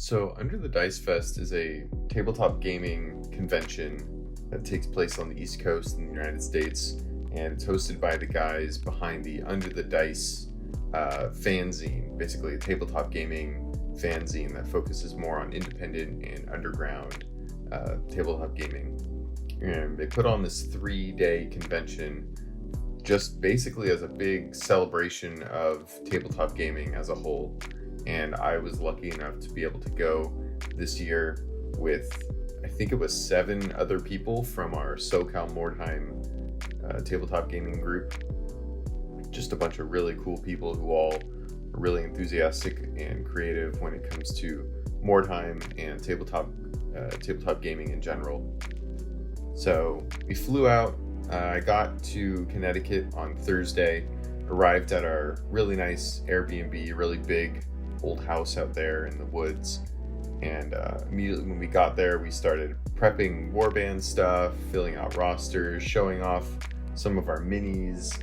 So, Under the Dice Fest is a tabletop gaming convention that takes place on the East Coast in the United States, and it's hosted by the guys behind the Under the Dice fanzine, basically a tabletop gaming fanzine that focuses more on independent and underground tabletop gaming. And they put on this 3-day convention just basically as a big celebration of tabletop gaming as a whole. And I was lucky enough to be able to go this year with, I think it was 7 other people from our SoCal Mordheim tabletop gaming group. Just a bunch of really cool people who all are really enthusiastic and creative when it comes to Mordheim and tabletop gaming in general. So we flew out. I got to Connecticut on Thursday, arrived at our really nice Airbnb, really big old house out there in the woods, and immediately when we got there, we started prepping warband stuff, filling out rosters, showing off some of our minis,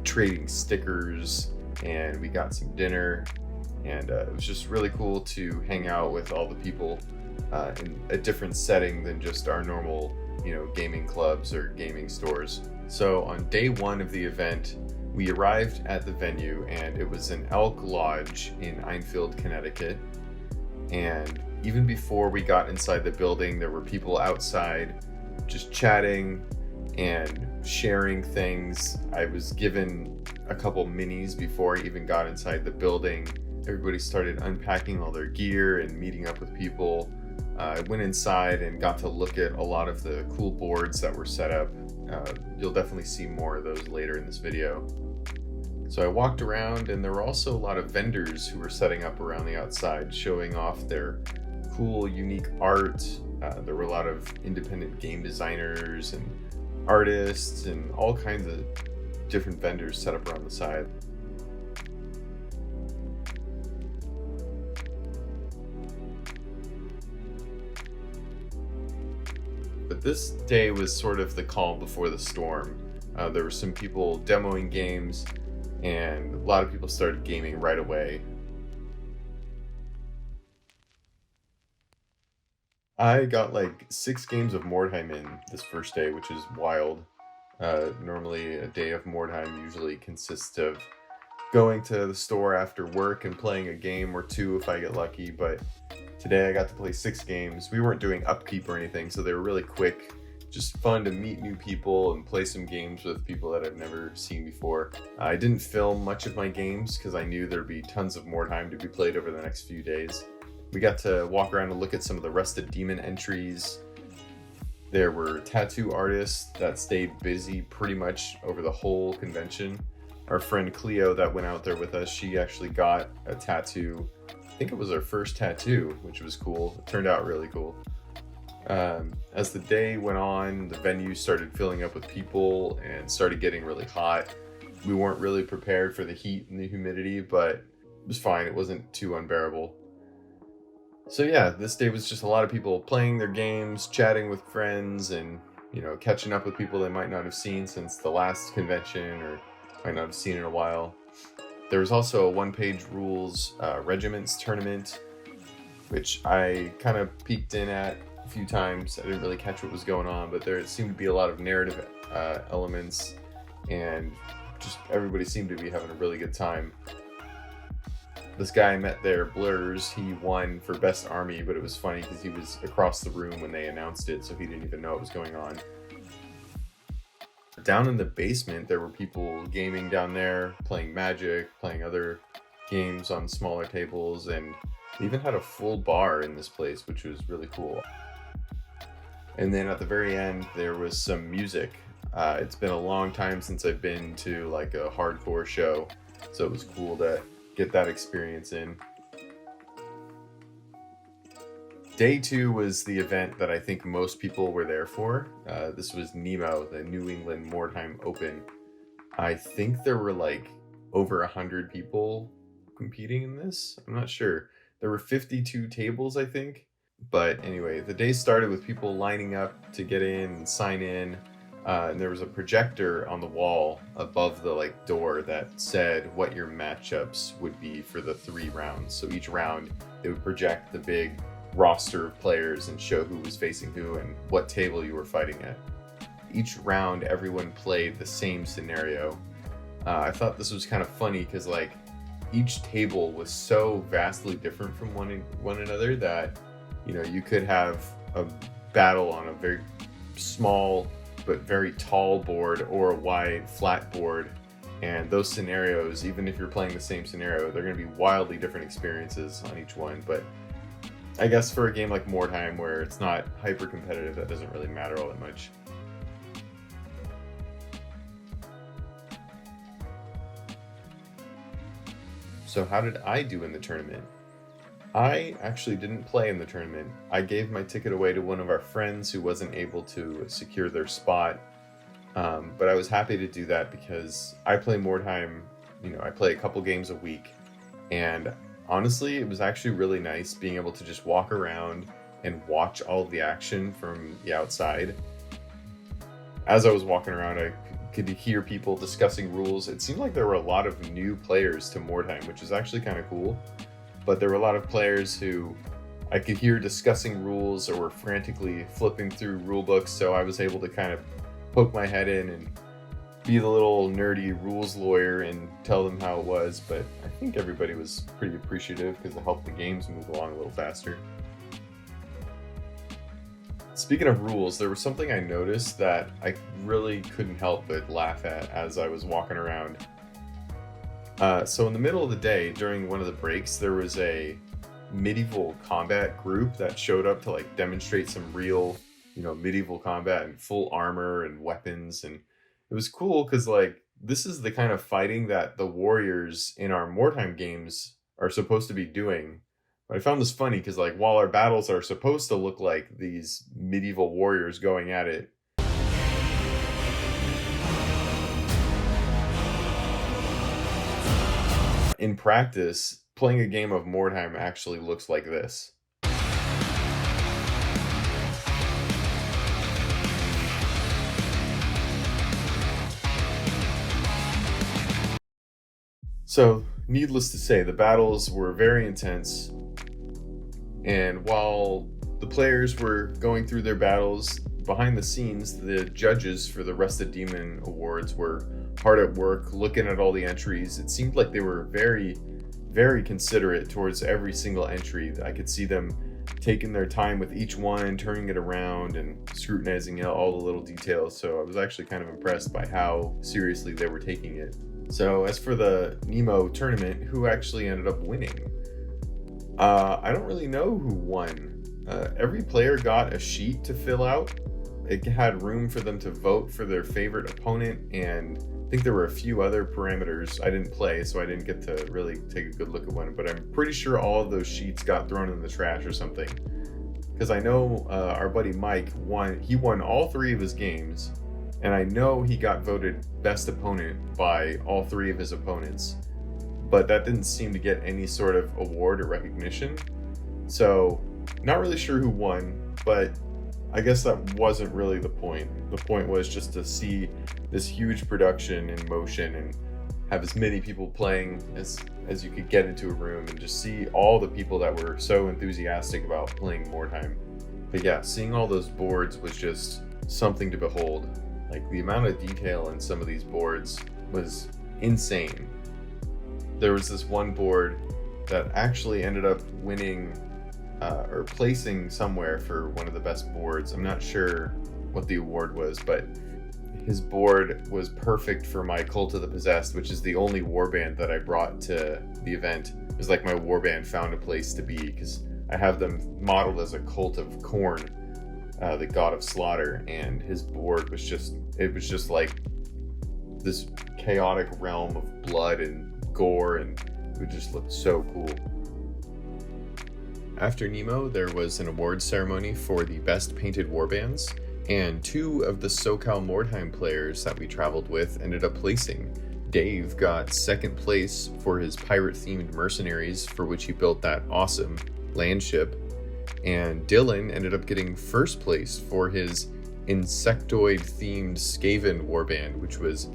trading stickers, and we got some dinner, and it was just really cool to hang out with all the people in a different setting than just our normal, gaming clubs or gaming stores. So on day 1 of the event, we arrived at the venue, and it was an Elk Lodge in Enfield, Connecticut. And even before we got inside the building, there were people outside just chatting and sharing things. I was given a couple minis before I even got inside the building. Everybody started unpacking all their gear and meeting up with people. I went inside and got to look at a lot of the cool boards that were set up. You'll definitely see more of those later in this video. So I walked around, and there were also a lot of vendors who were setting up around the outside, showing off their cool, unique art. There were a lot of independent game designers and artists and all kinds of different vendors set up around the side. But this day was sort of the calm before the storm. There were some people demoing games, and a lot of people started gaming right away. I got like 6 games of Mordheim in this first day, which is wild. Normally a day of Mordheim usually consists of going to the store after work and playing a game or 2 if I get lucky, but today I got to play 6 games. We weren't doing upkeep or anything, so they were really quick. Just fun to meet new people and play some games with people that I've never seen before. I didn't film much of my games because I knew there'd be tons of Mordheim to be played over the next few days. We got to walk around and look at some of the Rusted Demon entries. There were tattoo artists that stayed busy pretty much over the whole convention. Our friend Cleo that went out there with us, she actually got a tattoo. I think it was her first tattoo, which was cool. It turned out really cool. As the day went on, the venue started filling up with people and started getting really hot. We weren't really prepared for the heat and the humidity, but it was fine. It wasn't too unbearable. So yeah, this day was just a lot of people playing their games, chatting with friends, and catching up with people they might not have seen since the last convention or might not have seen in a while. There was also a 1-page rules regiments tournament, which I kind of peeked in at a few times. I didn't really catch what was going on, but there seemed to be a lot of narrative elements, and just everybody seemed to be having a really good time. This guy I met there, Blurs, he won for Best Army, but it was funny because he was across the room when they announced it, so he didn't even know what was going on. Down in the basement, there were people gaming down there, playing Magic, playing other games on smaller tables, and they even had a full bar in this place, which was really cool. And then at the very end, there was some music. It's been a long time since I've been to like a hardcore show, so it was cool to get that experience in. Day 2 was the event that I think most people were there for. This was NEMO, the New England Mordheim Open. I think there were like over 100 people competing in this. I'm not sure. There were 52 tables, I think. But anyway, the day started with people lining up to get in and sign in. and there was a projector on the wall above the like door that said what your matchups would be for the 3 rounds. So each round it would project the big roster of players and show who was facing who and what table you were fighting at. Each round everyone played the same scenario. I thought this was kind of funny because like each table was so vastly different from one another that, you know, you could have a battle on a very small but very tall board or a wide flat board, and those scenarios, even if you're playing the same scenario, they're going to be wildly different experiences on each one. But I guess for a game like Mordheim where it's not hyper competitive, that doesn't really matter all that much. So how did I do in the tournament? I actually didn't play in the tournament. I gave my ticket away to one of our friends who wasn't able to secure their spot. But I was happy to do that because I play Mordheim, you know, I play a couple games a week. And honestly, it was actually really nice being able to just walk around and watch all of the action from the outside. As I was walking around, I could hear people discussing rules. It seemed like there were a lot of new players to Mordheim, which is actually kind of cool. But there were a lot of players who I could hear discussing rules or were frantically flipping through rule books, so I was able to kind of poke my head in and be the little nerdy rules lawyer and tell them how it was. But I think everybody was pretty appreciative because it helped the games move along a little faster. Speaking of rules, there was something I noticed that I really couldn't help but laugh at as I was walking around. So in the middle of the day, during one of the breaks, there was a medieval combat group that showed up to like demonstrate some real, you know, medieval combat and full armor and weapons. And it was cool because like this is the kind of fighting that the warriors in our Mordheim games are supposed to be doing. But I found this funny because like while our battles are supposed to look like these medieval warriors going at it, in practice, playing a game of Mordheim actually looks like this. So, needless to say, the battles were very intense, and while the players were going through their battles, behind the scenes, the judges for the Rusted Demon Awards were hard at work looking at all the entries. It seemed like they were very, very considerate towards every single entry. I could see them taking their time with each one, turning it around and scrutinizing all the little details. So I was actually kind of impressed by how seriously they were taking it. So as for the NEMO tournament, who actually ended up winning? I don't really know who won. Every player got a sheet to fill out. It had room for them to vote for their favorite opponent, and I think there were a few other parameters. I didn't play, so I didn't get to really take a good look at one, but I'm pretty sure all of those sheets got thrown in the trash or something. Because I know our buddy Mike won. He won all 3 of his games, and I know he got voted best opponent by all 3 of his opponents, but that didn't seem to get any sort of award or recognition. So, not really sure who won, but I guess that wasn't really the point. The point was just to see this huge production in motion and have as many people playing as you could get into a room and just see all the people that were so enthusiastic about playing Mordheim. But yeah, seeing all those boards was just something to behold. Like the amount of detail in some of these boards was insane. There was this one board that actually ended up winning or placing somewhere for one of the best boards. I'm not sure what the award was, but his board was perfect for my Cult of the Possessed, which is the only warband that I brought to the event. It was like my warband found a place to be because I have them modeled as a cult of Khorne, the god of slaughter, and his board was just like this chaotic realm of blood and gore, and it just looked so cool. After NEMO, there was an awards ceremony for the best painted warbands, and 2 of the SoCal Mordheim players that we traveled with ended up placing. Dave got 2nd place for his pirate-themed mercenaries, for which he built that awesome land ship, and Dylan ended up getting 1st place for his insectoid themed Skaven warband, which was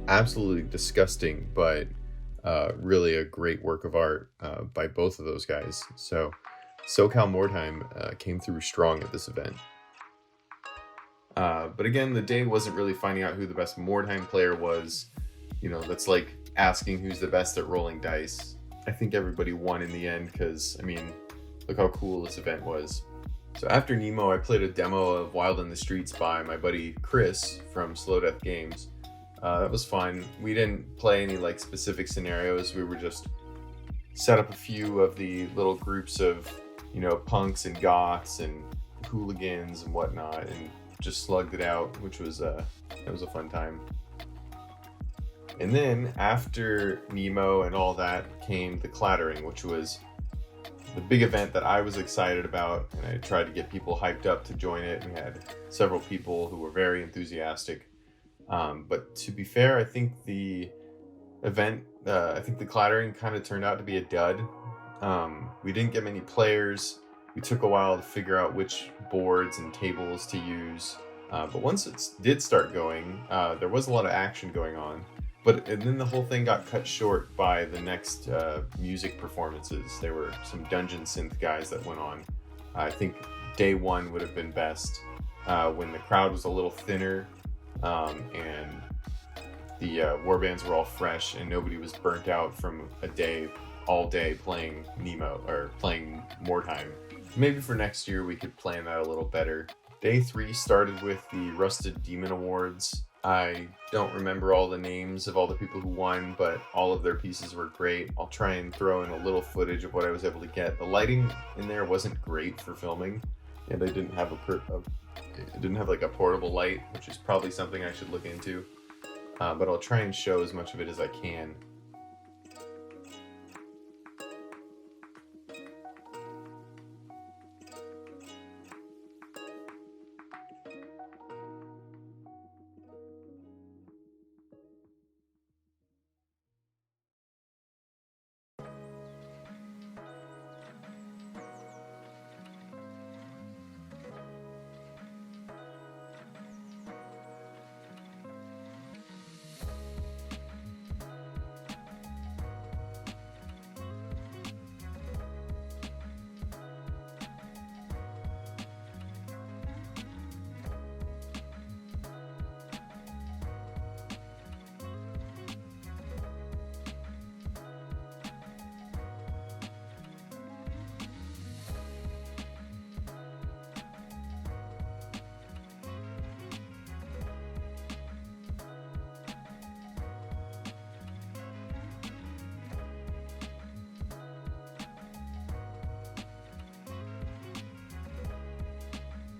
absolutely disgusting, but really a great work of art by both of those guys. So SoCal Mordheim came through strong at this event. But again, the day wasn't really finding out who the best Mordheim player was. You know, that's like asking who's the best at rolling dice. I think everybody won in the end because, I mean, look how cool this event was. So after NEMO, I played a demo of Wild in the Streets by my buddy Chris from Slow Death Games. That was fun. We didn't play any like specific scenarios. We were just set up a few of the little groups of, you know, punks and goths and hooligans and whatnot, and just slugged it out, which was it was a fun time. And then after NEMO and all that came the Clattering, which was the big event that I was excited about, and I tried to get people hyped up to join it. We had several people who were very enthusiastic. But to be fair, I think the event, I think the Clattering kind of turned out to be a dud. We didn't get many players. We took a while to figure out which boards and tables to use. But once it did start going, there was a lot of action going on. And then the whole thing got cut short by the next music performances. There were some dungeon synth guys that went on. I think day one would have been best when the crowd was a little thinner and the warbands were all fresh and nobody was burnt out from all day playing NEMO or playing Mordheim. Maybe for next year we could plan that a little better. Day 3 started with the Rusted Demon Awards. I don't remember all the names of all the people who won, but all of their pieces were great. I'll try and throw in a little footage of what I was able to get. The lighting in there wasn't great for filming, and I didn't have like a portable light, which is probably something I should look into. But I'll try and show as much of it as I can.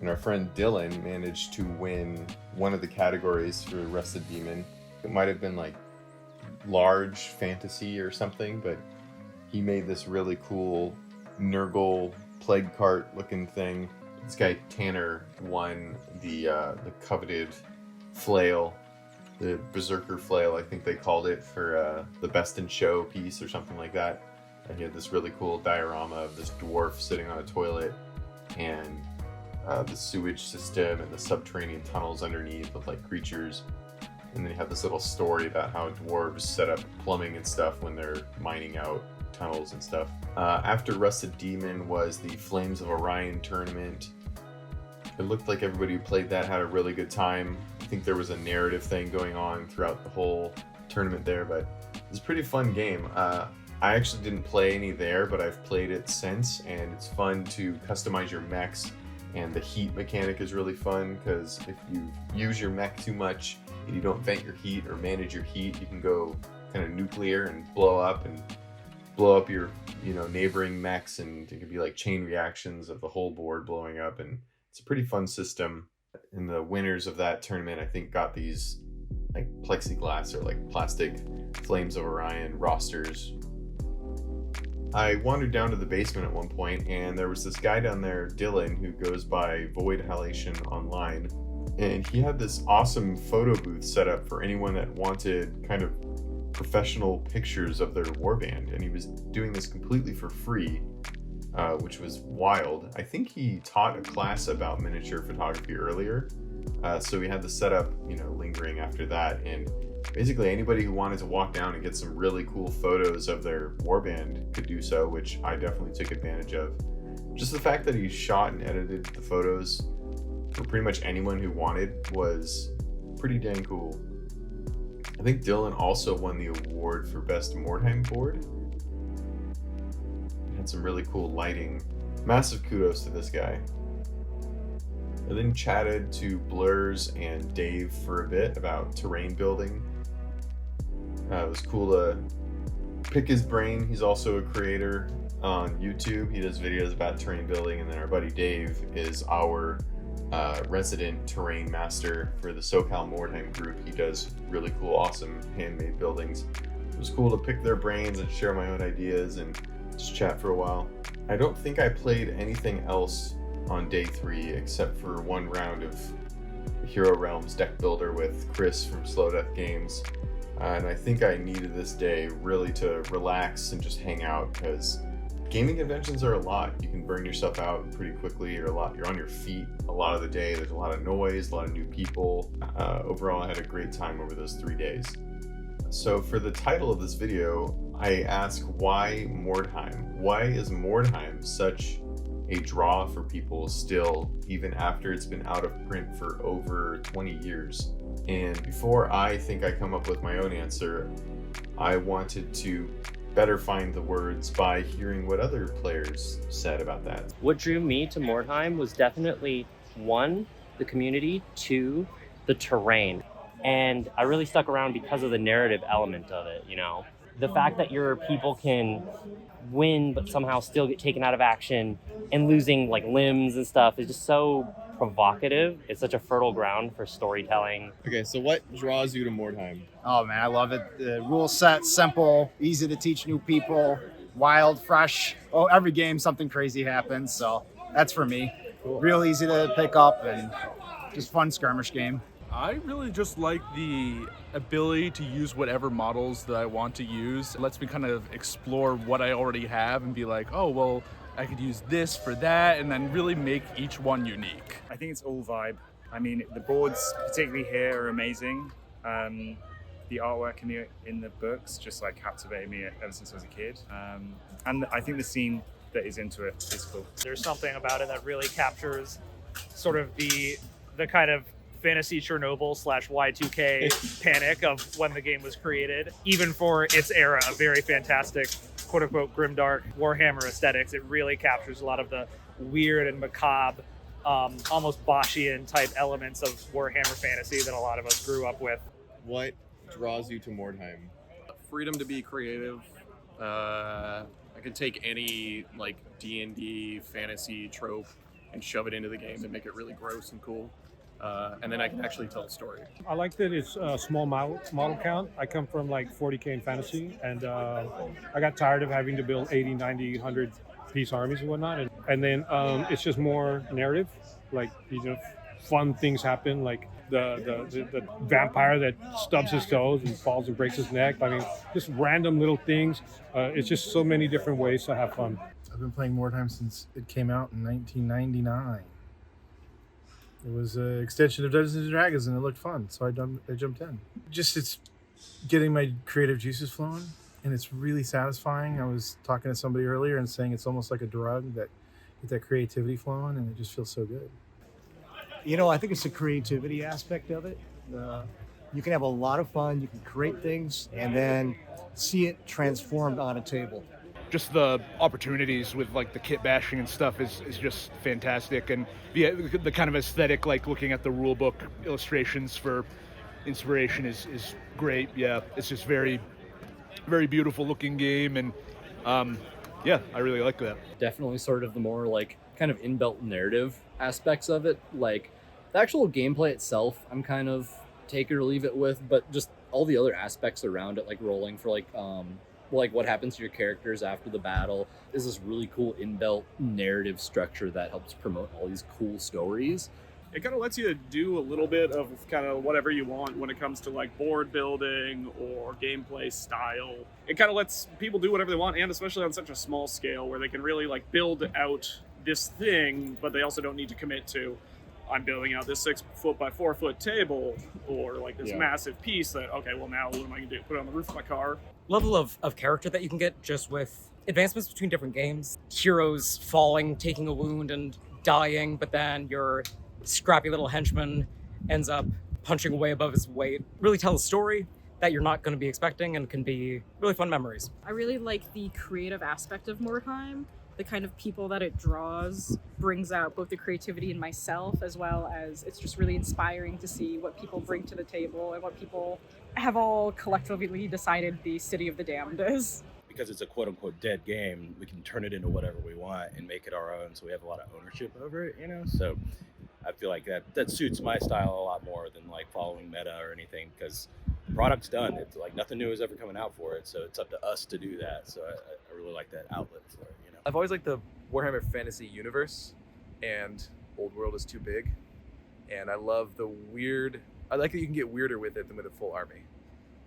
And our friend Dylan managed to win one of the categories for Rusted Demon. It might have been like large fantasy or something, but he made this really cool Nurgle plague cart looking thing. This guy Tanner won the coveted flail, the Berserker flail, I think they called it, for the best in show piece or something like that. And he had this really cool diorama of this dwarf sitting on a toilet, and the sewage system and the subterranean tunnels underneath with like creatures. And then you have this little story about how dwarves set up plumbing and stuff when they're mining out tunnels and stuff. After Rusted Demon was the Flames of Orion tournament. It looked like everybody who played that had a really good time. I think there was a narrative thing going on throughout the whole tournament there, but it was a pretty fun game. I actually didn't play any there, but I've played it since, and it's fun to customize your mechs. And the heat mechanic is really fun because if you use your mech too much and you don't vent your heat or manage your heat, you can go kind of nuclear and blow up your, you know, neighboring mechs, and it could be like chain reactions of the whole board blowing up, and it's a pretty fun system. And the winners of that tournament, I think, got these like plexiglass or like plastic Flames of Orion rosters. I wandered down to the basement at one point, and there was this guy down there, Dylan, who goes by Void Halation online, and he had this awesome photo booth set up for anyone that wanted kind of professional pictures of their warband, and he was doing this completely for free, which was wild. I think he taught a class about miniature photography earlier, So we had the setup, lingering after that, and basically anybody who wanted to walk down and get some really cool photos of their warband could do so, which I definitely took advantage of. Just the fact that he shot and edited the photos for pretty much anyone who wanted was pretty dang cool. I think Dylan also won the award for Best Mordheim board. He had some really cool lighting. Massive kudos to this guy. I then chatted to Blurs and Dave for a bit about terrain building. It was cool to pick his brain. He's also a creator on YouTube. He does videos about terrain building, and then our buddy Dave is our resident terrain master for the SoCal Mordheim group. He does really cool, awesome handmade buildings. It was cool to pick their brains and share my own ideas and just chat for a while. I don't think I played anything else on day 3 except for one round of Hero Realms deck builder with Chris from Slow Death Games. And I think I needed this day really to relax and just hang out, because gaming conventions are a lot. You can burn yourself out pretty quickly. You're on your feet a lot of the day. There's a lot of noise, a lot of new people. Overall, I had a great time over those 3 days. So for the title of this video, I ask, why Mordheim? Why is Mordheim such a draw for people still, even after it's been out of print for over 20 years? And before I think I come up with my own answer, I wanted to better find the words by hearing what other players said about that. What drew me to Mordheim was definitely 1, the community, 2, the terrain. And I really stuck around because of the narrative element of it, The fact that your people can win but somehow still get taken out of action and losing like limbs and stuff is just so provocative. It's such a fertile ground for storytelling. Okay, so what draws you to Mordheim? Oh man, I love it. The rule set, simple, easy to teach new people, wild, fresh. Oh, every game something crazy happens, so that's for me. Cool. Real easy to pick up and just fun skirmish game. I really just like the ability to use whatever models that I want to use. It lets me kind of explore what I already have and be like, oh, well, I could use this for that, and then really make each one unique. I think it's all vibe. I mean, the boards, particularly here, are amazing. The artwork in the books just like captivated me ever since I was a kid. And I think the scene that is into it is cool. There's something about it that really captures sort of the kind of fantasy Chernobyl / Y2K panic of when the game was created. Even for its era, a very fantastic, quote unquote, grimdark Warhammer aesthetics. It really captures a lot of the weird and macabre, almost Boschian type elements of Warhammer fantasy that a lot of us grew up with. What draws you to Mordheim? Freedom to be creative. I could take any like D&D fantasy trope and shove it into the game and make it really gross and cool. And then I can actually tell a story. I like that it's a small model count. I come from like 40K in fantasy, and I got tired of having to build 80, 90, 100 piece armies and whatnot. And then it's just more narrative, like, fun things happen, like the vampire that stubs his toes and falls and breaks his neck. I mean, just random little things. It's just so many different ways to have fun. I've been playing Mordheim since it came out in 1999. It was an extension of Dungeons and Dragons, and it looked fun, so I jumped in. Just it's getting my creative juices flowing, and it's really satisfying. I was talking to somebody earlier and saying it's almost like a drug that get that creativity flowing, and it just feels so good. I think it's the creativity aspect of it. You can have a lot of fun, you can create things, and then see it transformed on a table. Just the opportunities with like the kit bashing and stuff is just fantastic, and the kind of aesthetic, like looking at the rule book illustrations for inspiration is great. Yeah, it's just very, very beautiful looking game, and yeah, I really like that. Definitely sort of the more like kind of inbuilt narrative aspects of it, like the actual gameplay itself I'm kind of take it or leave it with, but just all the other aspects around it, like rolling for like what happens to your characters after the battle, is this really cool inbuilt narrative structure that helps promote all these cool stories. It kind of lets you do a little bit of kind of whatever you want when it comes to like board building or gameplay style. It kind of lets people do whatever they want, and especially on such a small scale where they can really like build out this thing, but they also don't need to commit to I'm building out this 6 foot by 4 foot table, or like this Yeah. massive piece that, okay, well now what am I gonna do? Put it on the roof of my car? Level of character that you can get just with advancements between different games. Heroes falling, taking a wound, and dying, but then your scrappy little henchman ends up punching way above his weight. Really tell a story that you're not going to be expecting and can be really fun memories. I really like the creative aspect of Mordheim. The kind of people that it draws brings out both the creativity in myself, as well as it's just really inspiring to see what people bring to the table and what people have all collectively decided the City of the Damned is. Because it's a quote unquote dead game, we can turn it into whatever we want and make it our own, so we have a lot of ownership over it, So I feel like that suits my style a lot more than like following meta or anything, because the product's done. It's like nothing new is ever coming out for it, so it's up to us to do that. So I really like that outlet for it. I've always liked the Warhammer Fantasy universe, and Old World is too big. And I love I like that you can get weirder with it than with a full army.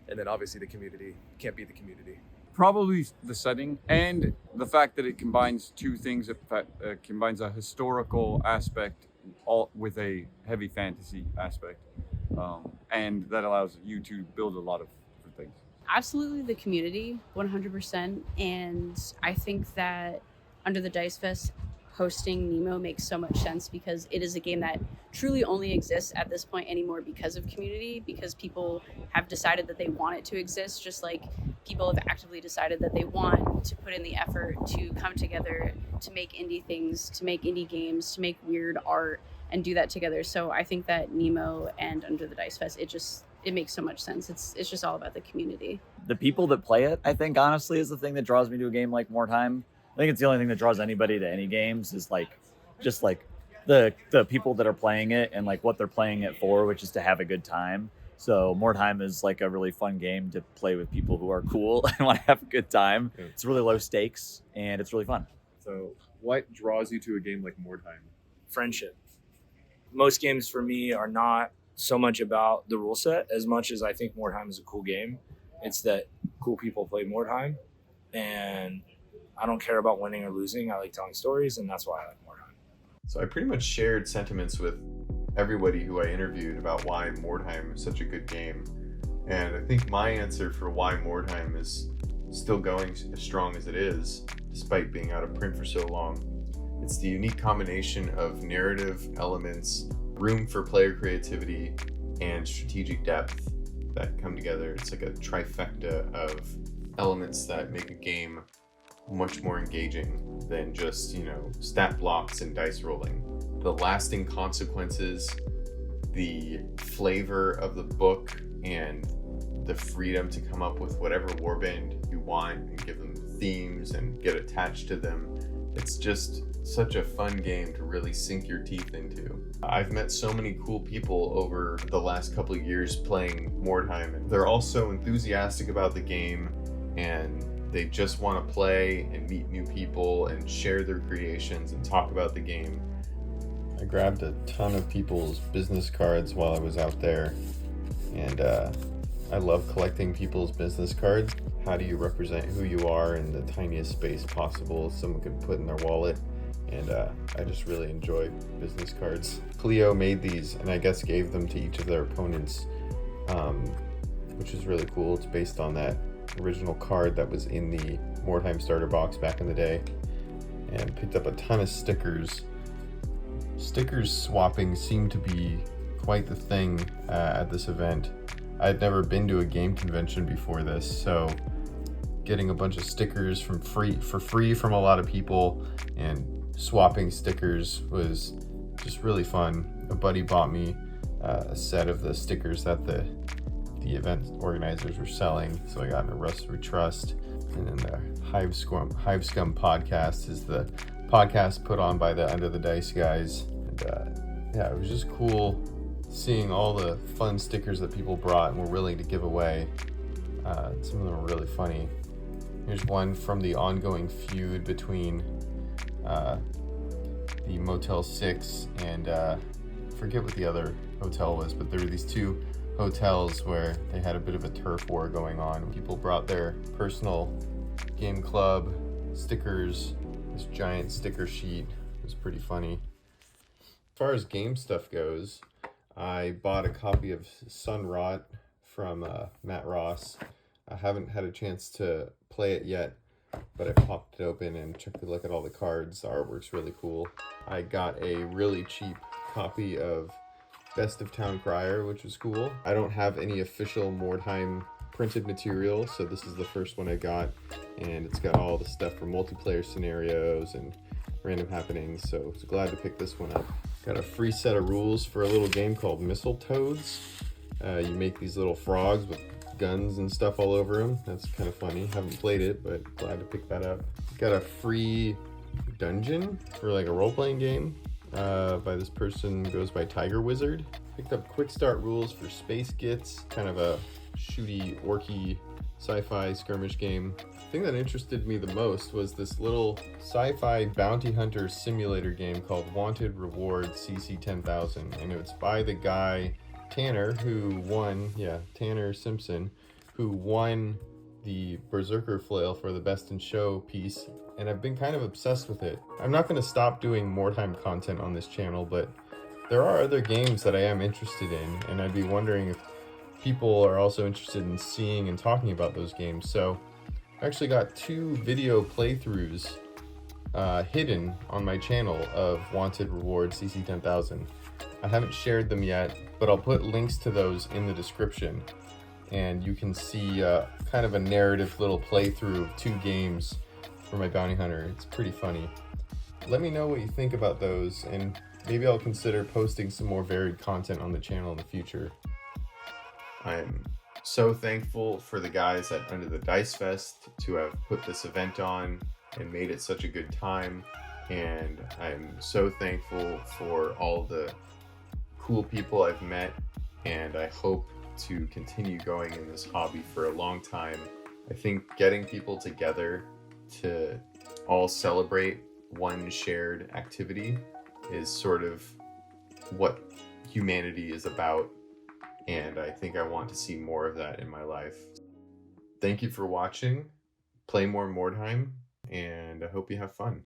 And then obviously the community, can't beat the community. Probably the setting and the fact that it combines two things. It combines a historical aspect all with a heavy fantasy aspect, and that allows you to build a lot of different things. Absolutely the community, 100%. And I think that Under the Dice Fest hosting NEMO makes so much sense, because it is a game that truly only exists at this point anymore because of community, because people have decided that they want it to exist, just like people have actively decided that they want to put in the effort to come together to make indie things, to make indie games, to make weird art and do that together. So I think that NEMO and Under the Dice Fest, it makes so much sense. It's just all about the community. The people that play it, I think, honestly, is the thing that draws me to a game like Mordheim. I think it's the only thing that draws anybody to any games is just the people that are playing it and like what they're playing it for, which is to have a good time. So Mordheim is like a really fun game to play with people who are cool and want to have a good time. It's really low stakes and it's really fun. So what draws you to a game like Mordheim? Friendship. Most games for me are not so much about the rule set as much as I think Mordheim is a cool game. It's that cool people play Mordheim, and I don't care about winning or losing. I like telling stories, and that's why I like Mordheim. So I pretty much shared sentiments with everybody who I interviewed about why Mordheim is such a good game. And I think my answer for why Mordheim is still going as strong as it is, despite being out of print for so long, it's the unique combination of narrative elements, room for player creativity, and strategic depth that come together. It's like a trifecta of elements that make a game much more engaging than just, stat blocks and dice rolling. The lasting consequences, the flavor of the book, and the freedom to come up with whatever warband you want and give them themes and get attached to them. It's just such a fun game to really sink your teeth into. I've met so many cool people over the last couple of years playing Mordheim, and they're all so enthusiastic about the game, and they just want to play and meet new people and share their creations and talk about the game. I grabbed a ton of people's business cards while I was out there, and I love collecting people's business cards. How do you represent who you are in the tiniest space possible someone could put in their wallet? And I just really enjoy business cards. Clio made these and I guess gave them to each of their opponents, which is really cool. It's based on that original card that was in the Mordheim starter box back in the day, and picked up a ton of stickers. Stickers swapping seemed to be quite the thing at this event. I'd never been to a game convention before this, so getting a bunch of stickers for free from a lot of people and swapping stickers was just really fun. A buddy bought me a set of the stickers that the event organizers were selling, so I got in a Rust We Trust. And then the Hive Scum podcast is the podcast put on by the Under the Dice guys. And it was just cool seeing all the fun stickers that people brought and were willing to give away. Some of them were really funny. Here's one from the ongoing feud between the Motel 6 and forget what the other hotel was, but there were these two hotels where they had a bit of a turf war going on. People brought their personal game club stickers, this giant sticker sheet. It was pretty funny. As far as game stuff goes, I bought a copy of Sunrot from Matt Ross. I haven't had a chance to play it yet, but I popped it open and took a look at all the cards. The artwork's really cool. I got a really cheap copy of Best of Town Crier, which was cool. I don't have any official Mordheim printed material, so this is the first one I got, and it's got all the stuff for multiplayer scenarios and random happenings, so I was glad to pick this one up. Got a free set of rules for a little game called Mistletoads. You make these little frogs with guns and stuff all over them. That's kind of funny. Haven't played it, but glad to pick that up. Got a free dungeon for like a role-playing game by this person who goes by Tiger Wizard. Picked up quick start rules for Space Gits, kind of a shooty, orky sci-fi skirmish game. The thing that interested me the most was this little sci-fi bounty hunter simulator game called Wanted Reward CC 10,000, and it's by the guy Tanner, who won, Tanner Simpson, who won the Berserker Flail for the Best in Show piece, and I've been kind of obsessed with it. I'm not going to stop doing Mordheim content on this channel, but there are other games that I am interested in, and I'd be wondering if people are also interested in seeing and talking about those games. So I actually got 2 video playthroughs hidden on my channel of Wanted Reward CC 10,000. I haven't shared them yet, but I'll put links to those in the description, and you can see kind of a narrative little playthrough of 2 games for my bounty hunter. It's pretty funny. Let me know what you think about those, and maybe I'll consider posting some more varied content on the channel in the future. I'm so thankful for the guys at Under the Dice Fest to have put this event on and made it such a good time, and I'm so thankful for all the cool people I've met, and I hope to continue going in this hobby for a long time. I think getting people together to all celebrate one shared activity is sort of what humanity is about, and I think I want to see more of that in my life. Thank you for watching. Play more Mordheim, and I hope you have fun.